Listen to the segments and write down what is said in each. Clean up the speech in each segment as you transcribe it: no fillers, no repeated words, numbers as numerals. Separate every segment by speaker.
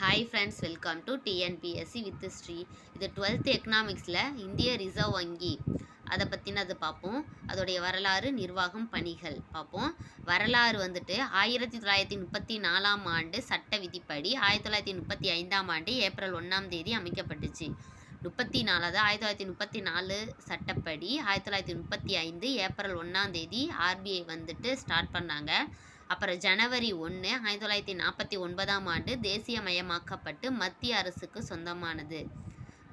Speaker 1: Hi friends, welcome to TNPSC with Sri. இது 12th எக்கனாமிக்ஸில் இந்திய reserve வங்கி அதை பற்றினது பார்ப்போம். அதோடைய வரலாறு, நிர்வாகம், பணிகள் பார்ப்போம். வரலாறு வந்துட்டு 1934ஆம் ஆண்டு சட்ட விதிப்படி 1935ஆம் ஆண்டு ஏப்ரல் 1ஆம் தேதி அமைக்கப்பட்டுச்சு. 34 அதாவது 1934 சட்டப்படி 1935 ஏப்ரல் 1ஆம் தேதி ஆர்பிஐ வந்துட்டு ஸ்டார்ட் பண்ணாங்க. அப்புறம் ஜனவரி 1 1949ஆம் ஆண்டு தேசியமயமாக்கப்பட்டு மத்திய அரசுக்கு சொந்தமானது.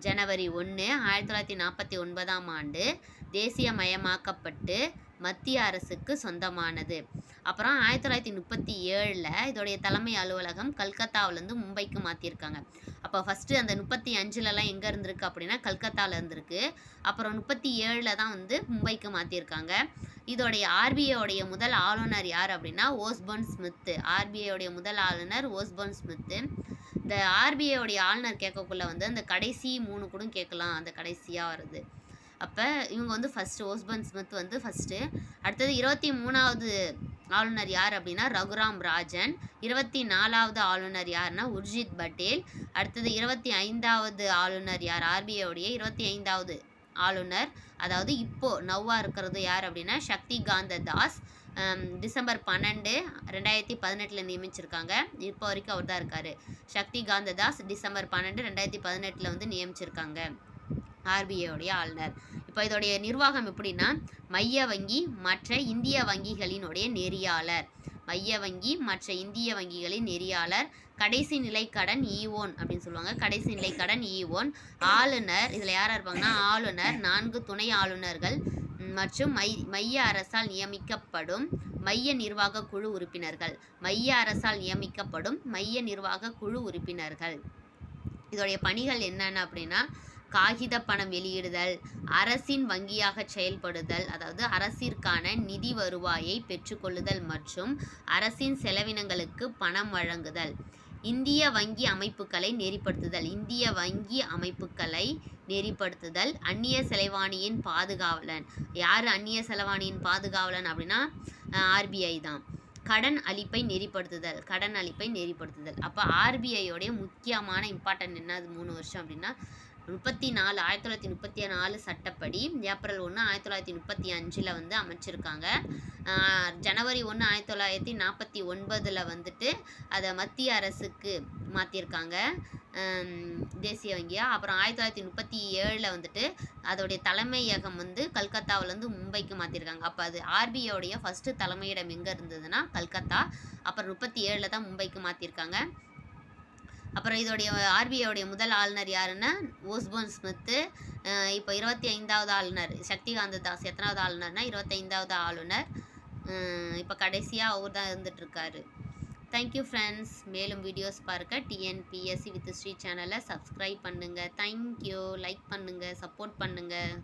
Speaker 1: ஜனவரி 1 1949ஆம் ஆண்டு தேசியமயமாக்கப்பட்டு மத்திய அரசுக்கு சொந்தமானது. அப்புறம் 1937 இதோடைய தலைமை அலுவலகம் கல்கத்தாவிலேருந்து மும்பைக்கு மாற்றிருக்காங்க. அப்போ ஃபஸ்ட்டு அந்த 35லலாம் எங்கே இருந்திருக்கு அப்படின்னா கல்கத்தாவில் இருந்திருக்கு. அப்புறம் 37 தான் வந்து மும்பைக்கு மாற்றிருக்காங்க. இதோடைய ஆர்பிஐயோடைய முதல் ஆளுநர் யார் அப்படின்னா ஓஸ்போர்ன் ஸ்மித்து. ஆர்பிஐயோடைய முதல் ஆளுநர் ஓஸ்போர்ன் ஸ்மித்து. இந்த ஆர்பிஐயோடைய ஆளுநர் கேட்கக்குள்ள வந்து அந்த கடைசி 3 கூட கேட்கலாம், அந்த கடைசியாக வருது. அப்போ இவங்க வந்து ஃபஸ்ட்டு ஓஸ்போர்ன் ஸ்மித் வந்து ஃபஸ்ட்டு. அடுத்தது 23வது ஆளுநர் யார் அப்படின்னா ரகுராம் ராஜன். 24வது ஆளுநர் யாருன்னா உர்ஜித் பட்டேல். அடுத்தது 25வது ஆளுநர் யார், ஆர்பிஐயோடைய 25வது ஆளுநர், அதாவது இப்போது நவ்வாக இருக்கிறது யார் அப்படின்னா சக்தி காந்த தாஸ். டிசம்பர் 12 2018 நியமிச்சிருக்காங்க. இப்போ வரைக்கும் அவர் தான் இருக்கார். சக்தி காந்த தாஸ் டிசம்பர் 12 2018 வந்து நியமிச்சிருக்காங்க ஆர்பிஐயோடைய ஆளுநர். இப்போ இதோடைய நிர்வாகம் எப்படின்னா மைய வங்கி மற்ற இந்திய வங்கிகளினுடைய நெறியாளர், மைய வங்கி மற்ற இந்திய வங்கிகளின் நெறியாளர், கடைசி நிலை கடன் ஈவோன் அப்படின்னு சொல்லுவாங்க. கடைசி நிலை கடன் ஈவோன். ஆளுநர், இதில் யாராக இருப்பாங்கன்னா ஆளுநர், 4 துணை ஆளுநர்கள் மற்றும் மைய அரசால் நியமிக்கப்படும் மைய நிர்வாக குழு உறுப்பினர்கள். மைய அரசால் நியமிக்கப்படும் மைய நிர்வாக குழு உறுப்பினர்கள். இதோடைய பணிகள் என்னென்ன அப்படின்னா காகித பணம் வெளியிடுதல், அரசின் வங்கியாக செயல்படுதல், அதாவது அரசிற்கான நிதி வருவாயை பெற்றுக்கொள்ளுதல் மற்றும் அரசின் செலவினங்களுக்கு பணம் வழங்குதல், இந்திய வங்கி அமைப்புகளை நெறிப்படுத்துதல், இந்திய வங்கி அமைப்புகளை நெறிப்படுத்துதல், அந்நிய செலவாணியின் பாதுகாவலன். யார் அந்நிய செலவாணியின் பாதுகாவலன் அப்படின்னா ஆர்பிஐ தான். கடன் அளிப்பை நெறிப்படுத்துதல், கடன் அளிப்பை நெறிப்படுத்துதல். அப்போ ஆர்பிஐயோடைய முக்கியமான இம்பார்ட்டன்ட் என்ன, அது 3 வருஷம் அப்படின்னா 1934 சட்டப்படி ஏப்ரல் 1 1935 வந்து அமைச்சிருக்காங்க. ஜனவரி 1 1949 வந்துட்டு அதை மத்திய அரசுக்கு மாற்றிருக்காங்க தேசிய வங்கியாக. அப்புறம் 1937 வந்துட்டு அதோடைய தலைமையகம் வந்து கல்கத்தாவிலேருந்து மும்பைக்கு மாற்றிருக்காங்க. அப்போ அது ஆர்பிஐயோடைய ஃபஸ்ட்டு தலைமையிடம் எங்கே இருந்ததுன்னா கல்கத்தா. அப்புறம் 37 தான் மும்பைக்கு மாற்றிருக்காங்க. அப்புறம் இதோடைய ஆர்பிஐயோடைய முதல் ஆளுநர் யாருன்னா ஓஸ்போர்ன் ஸ்மித்து. இப்போ 25வது ஆளுநர் சக்திகாந்த தாஸ். எத்தனாவது ஆளுநர்னா 25வது ஆளுநர். இப்போ கடைசியாக அவர் தான் இருந்துகிட்ருக்காரு. Thank you friends. மேலும் வீடியோஸ் பார்க்க டிஎன்பிஎஸ்சி வித் ஸ்ரீ சேனலை சப்ஸ்கிரைப் பண்ணுங்கள். தேங்க்யூ. லைக் பண்ணுங்கள், சப்போர்ட் பண்ணுங்கள்.